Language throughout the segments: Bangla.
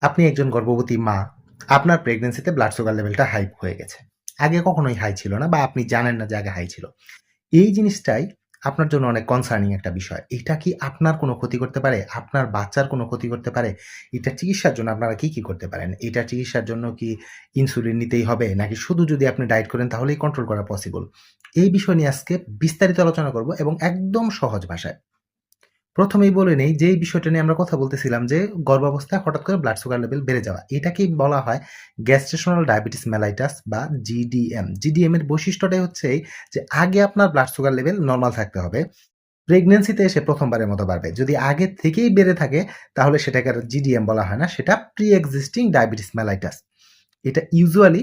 আপনি একজন গর্ভবতী মা, আপনার প্রেগন্যান্সিতে ব্লাড সুগার লেভেলটা হাই হয়ে গেছে। আগে কখনোই হাই ছিল না বা আপনি জানেন না যে আগে হাই ছিল। এই জিনিসটাই আপনার জন্য অনেক কনসার্নিং একটা বিষয়। এটা কি আপনার কোনো ক্ষতি করতে পারে? আপনার বাচ্চার কোনো ক্ষতি করতে পারে? এটা চিকিৎসার জন্য আপনারা কি করতে পারেন? এটা চিকিৎসার জন্য কি ইনসুলিন নিতেই হবে? নাকি শুধু যদি আপনি ডায়েট করেন তাহলেই কন্ট্রোল করা পসিবল? এই বিষয় নিয়ে আজকে বিস্তারিত আলোচনা করব এবং একদম সহজ ভাষায়। প্রথমেই বলে নেই যে এই বিষয়টা নিয়ে আমরা কথা বলতেছিলাম যে গর্ভাবস্থায় হঠাৎ করে ব্লাড সুগার লেভেল বেড়ে যাওয়া এটাকেই বলা হয় গ্যাস্ট্রেশনাল ডায়াবেটিস মেলাইটাস বা জিডিএম। জিডিএম এর বৈশিষ্ট্যটাই হচ্ছে এই যে আগে আপনার ব্লাড সুগার লেভেল নর্মাল থাকতে হবে, প্রেগন্যান্সিতে এসে প্রথমবারের মতো বাড়বে। যদি আগে থেকেই বেড়ে থাকে তাহলে সেটাকে আর জিডিএম বলা হয় না, সেটা প্রি এক্সিস্টিং ডায়াবেটিস মেলাইটাস। এটা ইউজুয়ালি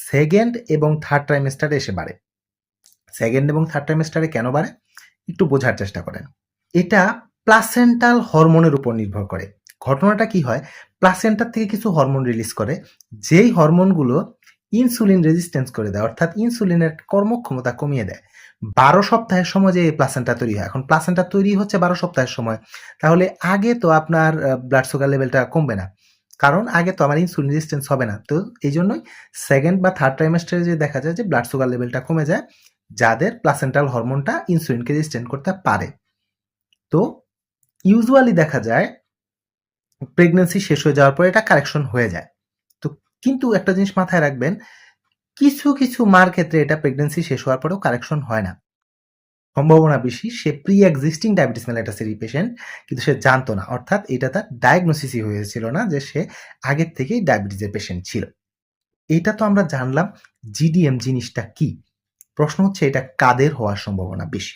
সেকেন্ড এবং থার্ড ট্রাইমেস্টারে এসে বাড়ে। সেকেন্ড এবং থার্ড ট্রাইমেস্টারে কেন বাড়ে একটু বোঝার চেষ্টা করেন। এটা প্লাসেন্টাল হরমোনের উপর নির্ভর করে। ঘটনাটা কি হয়, প্লাসেন্টার থেকে কিছু হরমোন রিলিজ করে, যেই হরমোনগুলো ইনসুলিন রেজিস্ট্যান্স করে দেয়, অর্থাৎ ইনসুলিনের কর্মক্ষমতা কমিয়ে দেয়। 12 সপ্তাহের সময় যে এই প্লাসেন্টা তৈরি হয়, এখন প্লাসেন্টা তৈরি হচ্ছে 12 সপ্তাহের সময়, তাহলে আগে তো আপনার ব্লাড সুগার লেভেলটা কমবে না, কারণ আগে তো আমার ইনসুলিন রেজিস্ট্যান্স হবে না। তো এই জন্যই সেকেন্ড বা থার্ড ট্রাইমেস্টারে যে দেখা যায় যে ব্লাড সুগার লেভেলটা কমে যায়, যাদের প্লাসেন্টাল হরমোনটা ইনসুলিনকে রেজিস্ট্যান্ট করতে পারে। তো ইউজুয়ালি দেখা যায় প্রেগন্যান্সি শেষ হয়ে যাওয়ার পরে এটা কারেকশন হয়ে যায়। তো কিন্তু একটা জিনিস মাথায় রাখবেন, কিছু কিছু মার ক্ষেত্রে এটা প্রেগন্যান্সি শেষ হওয়ার পরেও কারেকশন হয় না। সম্ভাবনা বেশি সে প্রি এক্সিস্টিং ডায়াবেটিস মেলাইটাসেরই পেশেন্ট, কিন্তু সে জানতো না, অর্থাৎ এটা তার ডায়াগনোসিসই হয়েছিল না যে সে আগের থেকেই ডায়াবেটিসের পেশেন্ট ছিল। এটা তো আমরা জানলাম জিডিএম জিনিসটা কি। প্রশ্ন হচ্ছে এটা কাদের হওয়ার সম্ভাবনা বেশি।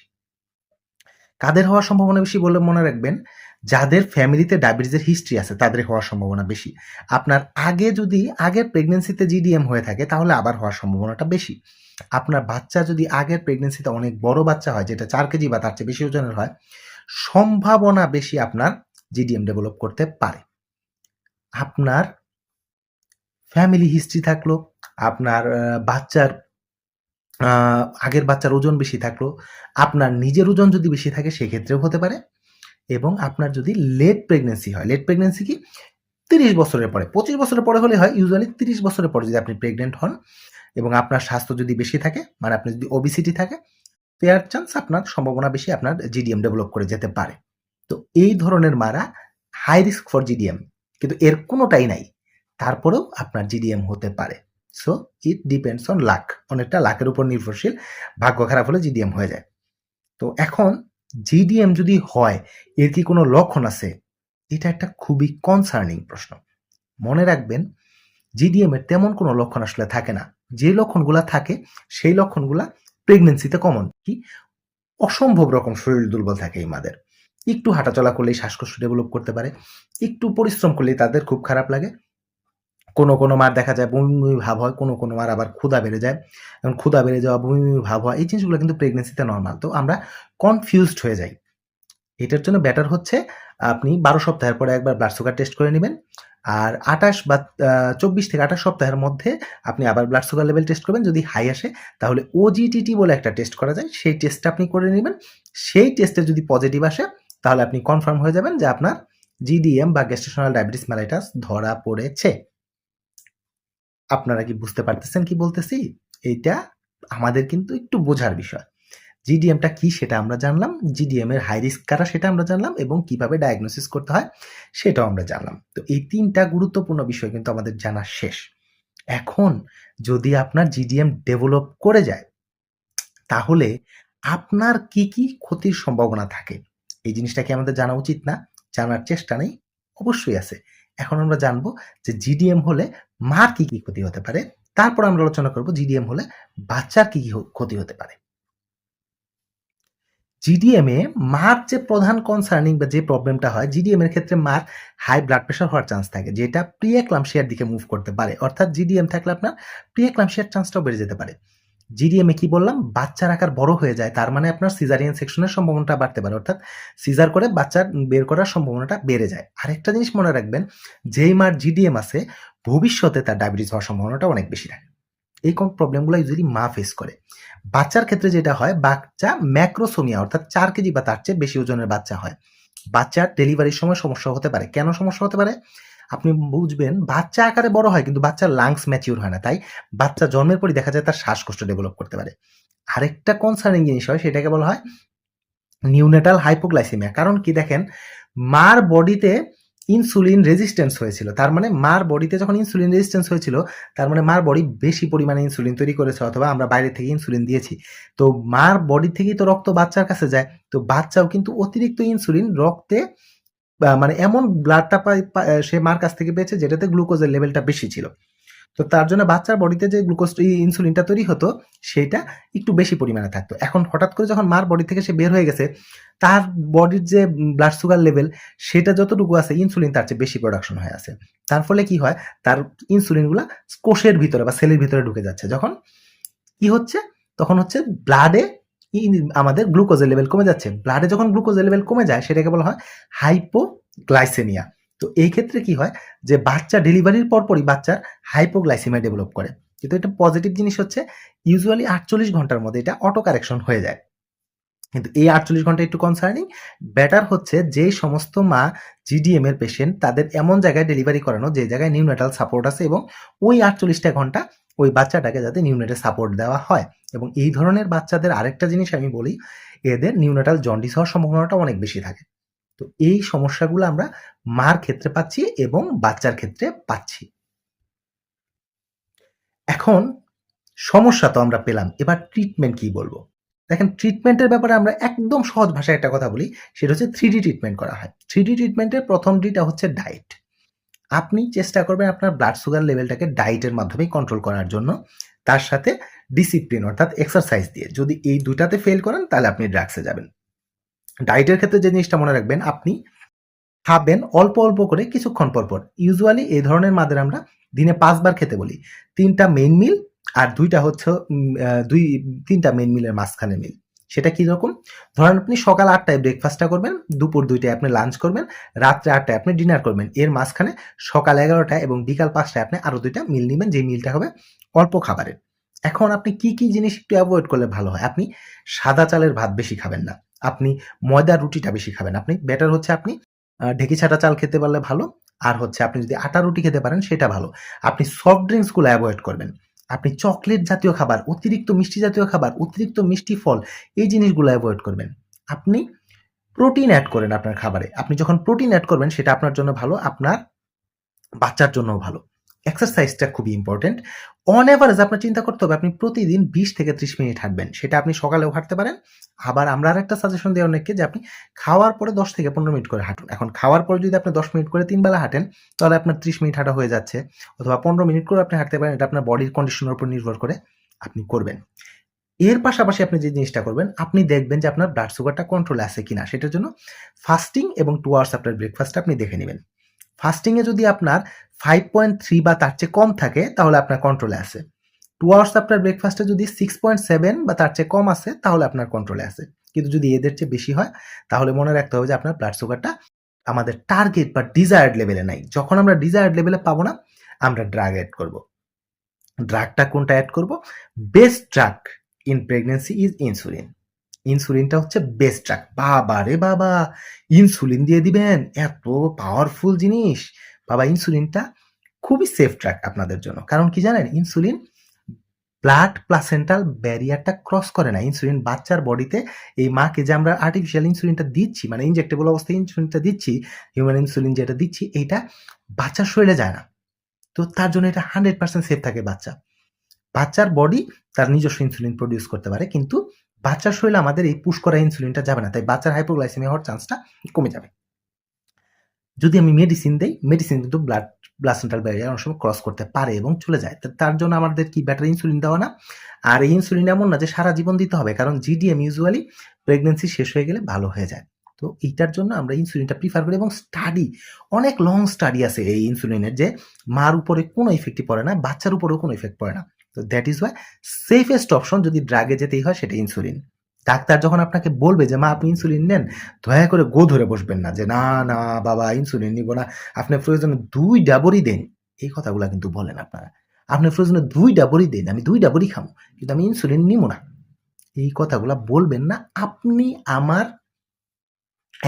কাদের হওয়ার সম্ভাবনা বেশি বলে মনে রাখবেন, যাদের ফ্যামিলিতে ডায়াবেটিসের হিস্ট্রি আছে তাদের হওয়ার সম্ভাবনা বেশি। আপনার আগে যদি আগের প্রেগন্যান্সিতে জিডিএম হয়ে থাকে তাহলে আবার হওয়ার সম্ভাবনাটা বেশি। আপনার বাচ্চা যদি আগের প্রেগন্যান্সিতে অনেক বড় বাচ্চা হয়, যেটা 4 কেজি বা তার চেয়ে বেশি ওজনের হয়, সম্ভাবনা বেশি আপনার জিডিএম ডেভেলপ করতে পারে। আপনার ফ্যামিলি হিস্ট্রি থাকলো, আপনার বাচ্চার আগের বাচ্চার ওজন বেশি থাকলো, আপনার নিজের ওজন যদি বেশি থাকে সেক্ষেত্রেও হতে পারে। এবং আপনার যদি লেট প্রেগন্যান্সি হয়, লেট প্রেগন্যান্সি কি 30 বছরের পরে, 25 বছরের পরে হলে হয়, ইউজুয়ালি 30 বছরের পরে যদি আপনি প্রেগনেন্ট হন এবং আপনার স্বাস্থ্য যদি বেশি থাকে, মানে আপনার যদি ওবিসিটি থাকে, ফেয়ার চান্স আপনার সম্ভাবনা বেশি আপনার জিডিএম ডেভেলপ করে যেতে পারে। তো এই ধরনের মারা হাই রিস্ক ফর জিডিএম, কিন্তু এর কোনোটাই নাই, তারপরেও আপনার জিডিএম হতে পারে। So it depends on lakh, অনেকটা লাকের উপর নির্ভরশীল। ভাগ্য খারাপ হলে জিডিএম হয়ে যায়। তো এখন জিডিএম যদি হয় এর কি কোনো লক্ষণ আছে? এটা একটা খুবই কনসার্নিং প্রশ্ন। মনে রাখবেন জিডিএম এর তেমন কোনো লক্ষণ আসলে থাকে না। যে লক্ষণগুলা থাকে সেই লক্ষণগুলা প্রেগন্যান্সিতে কমন। কি অসম্ভব রকম শরীর দুর্বল থাকে এই মাদের। একটু হাঁটাচলা করলেই শ্বাসকষ্ট ডেভেলপ করতে পারে, একটু পরিশ্রম করলেই তাদের খুব খারাপ লাগে, কোনো মার দেখা যায় বমি বমি ভাব হয়, কোনো মার আবার ক্ষুধা বেড়ে যায়। এবং ক্ষুধা বেড়ে যাওয়া, বমি বমি ভাব হয়, এই জিনিসগুলো কিন্তু প্রেগন্যান্সিতে নরমাল। তো আমরা কনফিউজড হয়ে যাই। এটার জন্য বেটার হচ্ছে আপনি 12 সপ্তাহের পরে একবার ব্লাড সুগার টেস্ট করে নেবেন। আর 28 বা 24 থেকে 28 সপ্তাহের মধ্যে আপনি আবার ব্লাড সুগার লেভেল টেস্ট করবেন। যদি হাই আসে তাহলে ওজিটিটি বলে একটা টেস্ট করা যায়, সেই টেস্টটা আপনি করে নেবেন। সেই টেস্টে যদি পজিটিভ আসে তাহলে আপনি কনফার্ম হয়ে যাবেন যে আপনার জিডিএম বা গ্যাস্ট্রেশনাল ডায়াবেটিস মেলাইটাস ধরা পড়েছে। আপনারা কি বুঝতে পারতেছেন কি বলতেছি? এইটা আমাদের কিন্তু একটু বোঝার বিষয়। জিডিএমটা কি সেটা আমরা জানলাম, জিডিএম এর হাই রিস্ক কারা সেটা আমরা জানলাম, এবং কিভাবে ডায়াগনোসিস করতে হয় সেটাও আমরা জানলাম। তো এই 3টা গুরুত্বপূর্ণ বিষয় কিন্তু আমাদের জানা শেষ। এখন যদি আপনার জিডিএম ডেভেলপ করে যায় তাহলে আপনার কি কি ক্ষতির সম্ভাবনা থাকে, এই জিনিসটা কি আমাদের জানা উচিত না? জানার চেষ্টা নেই? অবশ্যই আছে। এখন আমরা জানবো যে জিডিএম হলে মার কি কি ক্ষতি হতে পারে, তারপর আমরা আলোচনা করব জিডিএম হলে বাচ্চার কি কি ক্ষতি হতে পারে। জিডিএম এ মার যে প্রধান কনসার্নিং বা যে প্রবলেমটা হয়, জিডিএম এর ক্ষেত্রে মার হাই ব্লাড প্রেশার হওয়ার চান্স থাকে, যেটা প্রি এক্লাম্পসিয়ার দিকে মুভ করতে পারে। অর্থাৎ জিডিএম থাকলে আপনার প্রি এক্লাম্পসিয়ার চান্সটাও বেড়ে যেতে পারে। জিডিএম এ কি বললাম, বাচ্চার আকার বড় হয়ে যায়, তার মানে আপনার সিজারিয়ান সেকশনের সম্ভাবনাটা বাড়তে পারে, অর্থাৎ সিজার করে বাচ্চা বের করার সম্ভাবনাটা বেড়ে যায়। আরেকটা জিনিস মনে রাখবেন, যেই মার জিডিএম আছে ভবিষ্যতে তার ডায়াবেটিস হওয়ার সম্ভাবনাটা অনেক বেশি থাকে। এই কোন প্রবলেমগুলো ইউজুয়ালি মা ফেস করে। বাচ্চার ক্ষেত্রে যেটা হয়, বাচ্চা ম্যাক্রোসোমিয়া অর্থাৎ 4 কেজি বা তার চেয়ে বেশি ওজনের বাচ্চা হয়। বাচ্চার ডেলিভারির সময় সমস্যা হতে পারে। কেন সমস্যা হতে পারে? আপনি বুঝবেন বাচ্চা আকারে বড় হয় কিন্তু বাচ্চার লাংস ম্যাচিউর হয় না। তাই বাচ্চা জন্মের পরই দেখা যায় তার শ্বাসকষ্ট ডেভেলপ করতে পারে। আরেকটা কনসার্নিং জিনিস হয় সেটাকে বলা হয় নিউনেটাল হাইপোগ্লাইসেমিয়া। কারণ কি দেখেন, মার বডিতে ইনসুলিন রেজিস্ট্যান্স হয়েছিল। তার মানে মার বডিতে যখন ইনসুলিন রেজিস্ট্যান্স হয়েছিল, তার মানে মার বডি বেশি পরিমাণে ইনসুলিন তৈরি করেছে অথবা আমরা বাইরে থেকে ইনসুলিন দিয়েছি। তো মার বডি থেকেই তো রক্ত বাচ্চার কাছে যায়। তো বাচ্চাও কিন্তু অতিরিক্ত ইনসুলিন রক্তে মানে এমন ব্লাডটা সে মার কাছ থেকে পেয়েছে যেটাতে গ্লুকোজের লেভেলটা বেশি ছিল। তো তার জন্য বাচ্চার বডিতে যে গ্লুকোজ ইনসুলিনটা তৈরি হতো সেটা একটু বেশি পরিমাণে থাকতো। এখন হঠাৎ করে যখন মার বডি থেকে সে বের হয়ে গেছে, তার বডির যে ব্লাড সুগার লেভেল সেটা যতটুকু আছে ইনসুলিন তার চেয়ে বেশি প্রোডাকশন হয়ে আছে। তার ফলে কি হয়, তার ইনসুলিনগুলা কোষের ভিতরে বা সেলের ভিতরে ঢুকে যাচ্ছে। যখন কি হচ্ছে, তখন হচ্ছে ব্লাডে আমাদের গ্লুকোজের লেভেল কমে যাচ্ছে। ব্লাডে যখন গ্লুকোজের লেভেল কমে যায় সেটাকে বলা হয় হাইপোগ্লাইসেমিয়া। তো এই ক্ষেত্রে কি হয় যে বাচ্চা ডেলিভারির পরপরই বাচ্চার হাইপোগ্লাইসেমিয়া ডেভেলপ করে। কিন্তু এটা পজিটিভ জিনিস হচ্ছে ইউজুয়ালি 48 ঘন্টার মধ্যে এটা অটো কারেকশন হয়ে যায়। কিন্তু এই 48 ঘন্টা একটু কনসার্নিং। বেটার হচ্ছে যে সমস্ত মা জিডিএম এর পেশেন্ট তাদের এমন জায়গায় ডেলিভারি করানো যে জায়গায় নিউনেটাল সাপোর্ট আছে এবং ওই 48টা ঘন্টা ওই বাচ্চাটাকে যাতে নিউনেটাল সাপোর্ট দেওয়া হয়। এবং এই ধরনের বাচ্চাদের আরেকটা জিনিস আমি বলি, এদের নিউনেটাল জন্ডিস হওয়ার সম্ভাবনাটা অনেক বেশি থাকে। তো এই সমস্যাগুলো আমরা মার ক্ষেত্রে পাচ্ছি এবং বাচ্চার ক্ষেত্রে পাচ্ছি। এখন সমস্যা তো আমরা পেলাম, এবার ট্রিটমেন্ট কি বলবো? দেখেন, ট্রিটমেন্টের ব্যাপারে আমরা একদম সহজ ভাষায় একটা কথা বলি, সেটা হচ্ছে 3D ট্রিটমেন্ট করা হয়। 3D ট্রিটমেন্টের প্রথম ডিটা হচ্ছে ডায়েট। আপনি চেষ্টা করবেন আপনার ব্লাড সুগার লেভেলটাকে ডায়েটের মাধ্যমেই কন্ট্রোল করার জন্য, তার সাথে ডিসিপ্লিন অর্থাৎ এক্সারসাইজ দিয়ে। যদি এই দুটাতে ফেল করেন তাহলে আপনি ড্রাগসে যাবেন। ডায়েটের ক্ষেত্রে যে জিনিসটা মনে রাখবেন, আপনি খাবেন অল্প অল্প করে কিছুক্ষণ পর পর। ইউজুয়ালি এই ধরনের মাদের আমরা দিনে 5 বার খেতে বলি। 3টা মেইন মিল আর 2টা হচ্ছে 3টা মেইন মিলের মাঝখানে মিল। সেটা কি রকম? ধরেন আপনি সকাল 8টায় ব্রেকফাস্টটা করবেন, দুপুর 2টায় আপনি লাঞ্চ করবেন, রাত্রে 8টায় আপনি ডিনার করবেন। এর মাঝখানে সকাল 11টায় এবং বিকাল 5টায় আপনি আরো 2টা মিল নিবেন, যে মিলটা হবে অল্প খাবারের। এখন আপনি কি কি জিনিস একটু অ্যাভয়েড করলে ভালো হয়? আপনি সাদা চালের ভাত বেশি খাবেন না, আপনি ময়দার রুটিটা বেশি খাবেন। আপনি বেটার হচ্ছে আপনি ঢেঁকি ছাঁটা চাল খেতে পারলে ভালো। আর হচ্ছে আপনি যদি আটা রুটি খেতে পারেন সেটা ভালো। আপনি সফট ড্রিঙ্কস গুলো অ্যাভয়েড করবেন। আপনি চকলেট জাতীয় খাবার, অতিরিক্ত মিষ্টি জাতীয় খাবার, অতিরিক্ত মিষ্টি ফল, এই জিনিসগুলো অ্যাভয়েড করবেন। আপনি প্রোটিন অ্যাড করেন আপনার খাবারে। আপনি যখন প্রোটিন অ্যাড করবেন সেটা আপনার জন্য ভালো, আপনার বাচ্চার জন্যও ভালো। এক্সারসাইজটা খুবই ইম্পর্টেন্ট। অন এভারেজ আপনার চিন্তা করতে হবে আপনি প্রতিদিন 20 থেকে 30 মিনিট হাঁটবেন। সেটা আপনি সকালেও হাঁটতে পারেন। আবার আমরা আরেকটা সাজেশন দেই অনেককে যে আপনি খাওয়ার পরে 10 থেকে 15 মিনিট করে হাঁটুন। এখন খাওয়ার পরে যদি আপনি 10 মিনিট করে 3 বেলা হাঁটেন তাহলে আপনার 30 মিনিট হাঁটা হয়ে যাচ্ছে, অথবা 15 মিনিট করে আপনি হাঁটতে পারেন। এটা আপনার বডির কন্ডিশনের উপর নির্ভর করে আপনি করবেন। এর পাশাপাশি আপনি যে জিনিসটা করবেন, আপনি দেখবেন যে আপনার ব্লাড সুগারটা কন্ট্রোলে আছে কিনা। সেটার জন্য ফাস্টিং এবং 2 আওয়ার্স আফটার ব্রেকফাস্ট আপনি দেখে নিবেন। ফাস্টিং এ যদি আপনার 5.3 বা তার চেয়ে কম থাকে তাহলে আপনার কন্ট্রোলে আছে। 2 আওয়ার্স আফটার ব্রেকফাস্টে যদি 6.7 বা তার চেয়ে কম আছে তাহলে আপনার কন্ট্রোলে আছে। কিন্তু যদি এদের চেয়ে বেশি হয় তাহলে মনে রাখতে হবে যে আপনার ব্লাড সুগারটা আমাদের টার্গেট বা ডিজায়ার্ড লেভেলে নাই। যখন আমরা ডিজায়ার্ড লেভেলে পাবো না, আমরা ড্রাগ এড করব। ড্রাগটা কোনটা এড করব? Best drug in pregnancy is insulin. ইনসুলিনটা হচ্ছে বেস্ট ড্রাগ। বাবা রে বাবা! ইনসুলিন দিয়ে দিবেন? এত পাওয়ারফুল জিনিস! বাবা, ইনসুলিনটা খুবই সেফ ড্রাগ আপনাদের জন্য। কারণ কি জানেন? ইনসুলিন ব্লাড প্লাসেন্টাল ব্যারিয়ারটা ক্রস করে না। ইনসুলিন বাচ্চার বডিতে, এই মাকে যে আমরা আর্টিফিশিয়াল ইনসুলিনটা দিচ্ছি, মানে ইনজেক্টেবল অবস্থায় ইনসুলিনটা দিচ্ছি, হিউম্যান ইনসুলিন যেটা দিচ্ছি, এইটা বাচ্চার শরীরে যায় না। তো তার জন্য এটা 100% সেফ থাকে বাচ্চা। বাচ্চার বডি তার নিজস্ব ইনসুলিন প্রডিউস করতে পারে, কিন্তু বাচ্চার শরীরে আমাদের এই পুশ করা ইনসুলিনটা যাবে না। তাই বাচ্চার হাইপোগ্লাইসেমিয়া হওয়ার চান্সটা কমে যাবে। যদি আমি মেডিসিন দেই, মেডিসিন কিন্তু ব্লাড প্লাসেন্টাল ব্যারিয়ার অনেক সময় ক্রস করতে পারে এবং চলে যায়। তার জন্য আমাদের কি বেটার ইনসুলিন দেওয়া না? আর এই ইনসুলিন এমন না যে সারা জীবন দিতে হবে, কারণ জিডিএম ইউজুয়ালি প্রেগন্যান্সি শেষ হয়ে গেলে ভালো হয়ে যায়। তো এইটার জন্য আমরা ইনসুলিনটা প্রিফার করি, এবং স্টাডি, অনেক লং স্টাডি আছে এই ইনসুলিনের, যে মার উপরে কোনো ইফেক্টই পড়ে না, বাচ্চার উপরেও কোনো ইফেক্ট পড়ে না। তো that is Y safest option যদি ড্রাগে যেতেই হয় সেটা ইনসুলিন। ডাক্তার যখন আপনাকে বলবে যে মা আপনি ইনসুলিন নেন, দয়া করে গো ধরে বসবেন না যে না না বাবা ইনসুলিন নিব না, আপনি প্রয়োজনে 2 ডাবরই দেন। এই কথাগুলো কিন্তু বলেন আপনারা। আপনি প্রয়োজনে 2 ডাবরই দেন, আমি 2 ডাবরই খাবো, কিন্তু আমি ইনসুলিন নিব না। এই কথাগুলা বলবেন না। আপনি আমার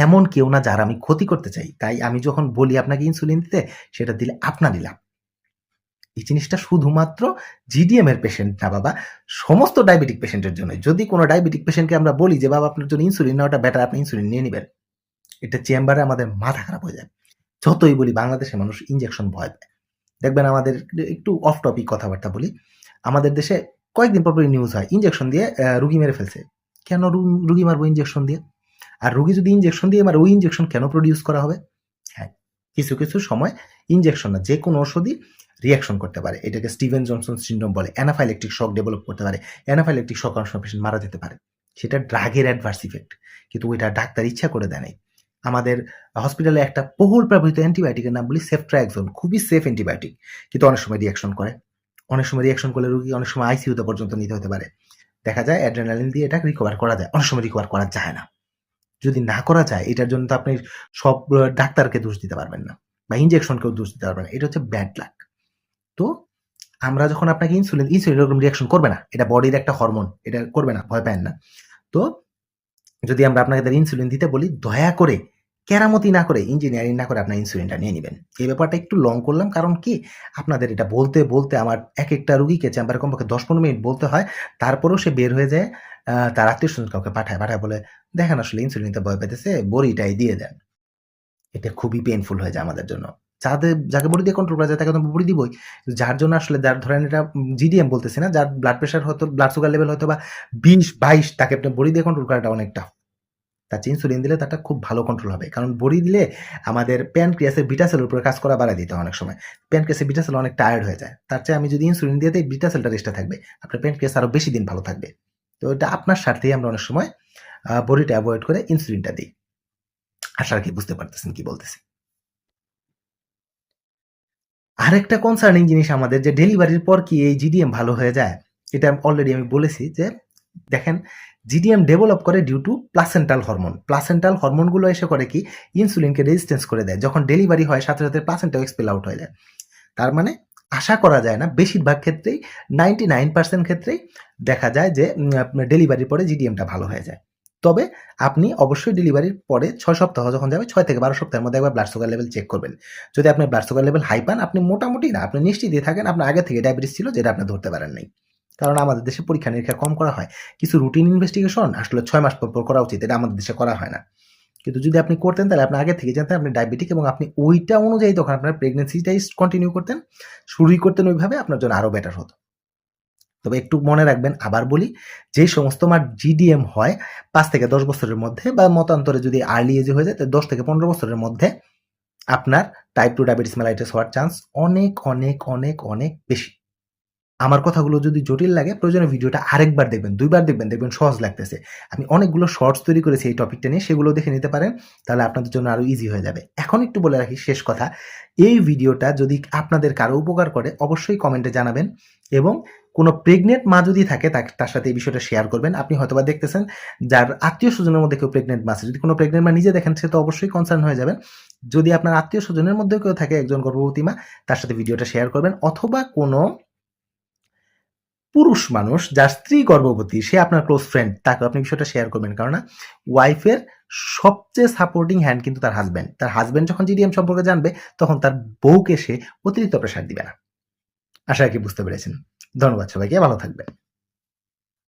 এমন কেউ না যার আমি ক্ষতি করতে চাই। তাই আমি যখন বলি আপনাকে ইনসুলিন দিতে, সেটা দিলে আপনারই লাভ। এই জিনিসটা শুধুমাত্র জিডিএম এর পেশেন্ট না বাবা, সমস্ত ডায়াবেটিক পেশেন্টের জন্য। যদি কোনো ডায়াবেটিক পেশেন্টকে আমরা বলি যে বাবা আপনার জন্য ইনসুলিন নেওয়াটা বেটার, আপনি ইনসুলিন নিয়ে নিবেন, এটা চেম্বারে আমাদের মাথা খারাপ হয়ে যায়। যতই বলি বাংলাদেশের মানুষ ইনজেকশন ভয় পায়। দেখবেন আমাদের একটু অফ টপিক কথাবার্তা বলি, আমাদের দেশে কয়েকদিন পর নিউজ হয় ইনজেকশন দিয়ে রুগী মেরে ফেলছে। কেন রুগী মারবো ইনজেকশন দিয়ে? আর রুগী যদি ইনজেকশন দিয়ে মারে, ওই ইনজেকশন কেন প্রডিউস করা হবে? হ্যাঁ, কিছু কিছু সময় ইনজেকশন না, যে কোনো ওষুধই রিয়াকশন করতে পারে। এটাকে স্টিভেন জনসন সিনড্রোম বলে। অ্যানাফাইলেকটিক শক ডেভেলপ করতে পারে। অ্যানাফাইলেকটিক শক অনেক সময় পেশেন্ট মারা যেতে পারে। সেটা ড্রাগের অ্যাডভার্স ইফেক্ট, কিন্তু ওইটা ডাক্তার ইচ্ছা করে দেয় নাই। আমাদের হসপিটালে একটা বহুল ব্যবহৃত অ্যান্টিবায়োটিকের নাম বলি সেফট্রাক্সোন, খুবই সেফ অ্যান্টিবায়োটিক, কিন্তু অনেক সময় রিয়াকশন করে। অনেক সময় রিয়াকশন করলে রুগী অনেক সময় আইসিইউতে পর্যন্ত নিতে হতে পারে। দেখা যায় অ্যাড্রেনালিন দিয়ে এটা রিকভার করা যায়, অনেক সময় রিকভার করা যায় না। যদি না করা যায়, এটার জন্য তো আপনি সব ডাক্তারকে দোষ দিতে পারবেন না, বা ইনজেকশনকেও দোষ দিতে পারবেন না। এটা হচ্ছে ব্যাড লাক। তো আমরা যখন আপনাকে ইনসুলিন এরকম রিয়াকশন করবে না, এটা বডির একটা হরমোন, এটা করবে না, ভয় পাবেন না। তো যদি আমরা আপনাকে ইনসুলিন দিতে বলি, দয়া করে কেরামতি না করে, ইঞ্জিনিয়ারিং না করে আপনার ইনসুলিনটা নিয়ে নেবেন। এই ব্যাপারটা একটু লং করলাম, কারণ কি আপনাদের এটা বলতে বলতে আমার এক একটা রুগীকে চেম্বারে কমপক্ষে 10-15 মিনিট বলতে হয়, তারপরেও সে বের হয়ে যায়, তার আত্মীয় স্বজন কাউকে পাঠায় বলে দেখেন আসলে ইনসুলিনটা ভয় পেতেছে, বড়িটাই দিয়ে দেন। এটা খুবই পেইনফুল হয়ে যায় আমাদের জন্য। যাকে বড়ি দিয়ে কন্ট্রোল করা যায় তাকে তো বড়ি দিবই। যার জন্য আসলে, যার ধরেন এটা জিডিএম বলতেছি না, যার ব্লাড প্রেশার হয়তো, ব্লাড সুগার লেভেল হয়তো বা 20-22, তাকে আপনি বড়ি দিয়ে কন্ট্রোল করাটা অনেক টাফ। তার চেয়ে ইনসুলিন দিলে তারটা খুব ভালো কন্ট্রোল হবে। কারণ বড়ি দিলে আমাদের প্যানক্রিয়াসের বিটা সেলের উপরে কাজ করা বাড়ায় দিতে হয় অনেক সময়। প্যানক্রিয়াসের বিটা সেল অনেক টায়ার্ড হয়ে যায়। তার চেয়ে আমি যদি ইনসুলিন দিয়ে দেই, বিটা সেলটা রেস্টে থাকবে। আপনার প্যানক্রিয়াস আরো বেশি দিন ভালো থাকবে। তো এটা আপনার স্বার্থেই আমরা অনেক সময় বড়িটা এভয়েড করে ইনসুলিনটা দিই। আশা রাখি বুঝতে পারতেছেন কি বলতেছি। আরেকটা কনসার্নিং জিনিস আমাদের, যে ডেলিভারির পর কি এই জিডিএম ভালো হয়ে যায়? এটা অলরেডি আমি বলেছি যে দেখেন, জিডিএম ডেভেলপ করে due to placental hormone. Placental হরমোনগুলো এসে করে কি ইনসুলিনকে রেজিস্ট্যান্স করে দেয়। যখন ডেলিভারি হয় সাথে সাথে প্লাসেন্টাও এক্সপেল আউট হয়ে যায়। তার মানে আশা করা যায় না, বেশিরভাগ ক্ষেত্রেই 99% ক্ষেত্রেই দেখা যায় যে ডেলিভারির পরে জিডিএমটা ভালো হয়ে যায়। তবে আপনি অবশ্যই ডেলিভারির পরে 6 সপ্তাহ যখন যাবে, 6 থেকে 12 সপ্তাহের মধ্যে একবার ব্লাড সুগার লেভেল চেক করবেন। যদি আপনি ব্লাড সুগার লেভেল হাই পান, আপনি মোটামুটি না, আপনি নিশ্চিতই থাকেন আপনার আগে থেকে ডায়াবেটিস ছিল, যেটা আপনি ধরতে পারেন নাই। কারণ আমাদের দেশে পরীক্ষা নিরীক্ষা কম করা হয়। কিছু রুটিন ইনভেস্টিগেশন আসলে 6 মাস পর করা উচিত, এটা আমাদের দেশে করা হয় না। কিন্তু যদি আপনি করতেন, তাহলে আপনি আগে থেকে জানতেন আপনি ডায়াবেটিক, এবং আপনি ওইটা অনুযায়ী তখন আপনার প্রেগনেন্সিটাই কন্টিনিউ করতেন, শুরুই করতেন ওইভাবে, আপনার জন্য আরো বেটার হতো। তবে একটু মনে রাখবেন, আবার বলি, যে সমস্ত মার জিডিএম হয় 5 থেকে 10 বছরের মধ্যে, বা মতান্তরে যদি আর্লি এজে হয়ে যায়, 10 থেকে 15 বছরের মধ্যে আপনার টাইপ 2 ডায়াবেটিস মেলাইটাস হওয়ার চান্স অনেক অনেক অনেক অনেক বেশি। আমার কথাগুলো যদি জটিল লাগে, প্রয়োজনে ভিডিওটা আরেকবার দেখবেন, 2 বার দেখবেন, দেখবেন সহজ লাগতেছে। আমি অনেকগুলো শর্টস তৈরি করেছি এই টপিকটা নিয়ে, সেগুলো দেখে নিতে পারেন, তাহলে আপনাদের জন্য আরো ইজি হয়ে যাবে। এখন একটু বলে রাখি শেষ কথা, এই ভিডিওটা যদি আপনাদের কারো উপকার করে, অবশ্যই কমেন্টে জানাবেন, এবং কোনো প্রেগনেন্ট মা যদি থাকে তার সাথে এই বিষয়টা শেয়ার করবেন। আপনি হয়তোবা দেখতেছেন যার আত্মীয় স্বজনের মধ্যে কেউ প্রেগনেন্ট মা আছে, যদি কোনো প্রেগনেন্ট মা নিজে দেখেন, সে তো অবশ্যই কনসার্ন হয়ে যাবেন। যদি আপনার আত্মীয় স্বজনের মধ্যে কেউ থাকে একজন গর্ভবতী মা, তার সাথে ভিডিওটা শেয়ার করবেন, অথবা কোনো পুরুষ মানুষ যার স্ত্রী গর্ভবতী, সে আপনার ক্লোজ ফ্রেন্ড, তাকে আপনি বিষয়টা শেয়ার করবেন। কারণ ওয়াইফের সবচেয়ে সাপোর্টিং হ্যান্ড কিন্তু তার হাজব্যান্ড। তার হাজব্যান্ড যখন জিডিএম সম্পর্কে জানবে, তখন তার বউকে সে অতিরিক্ত প্রেশার দিবে না। আশা রাখি বুঝতে পেরেছেন। ধন্যবাদ সবাইকে, ভালো থাকবেন।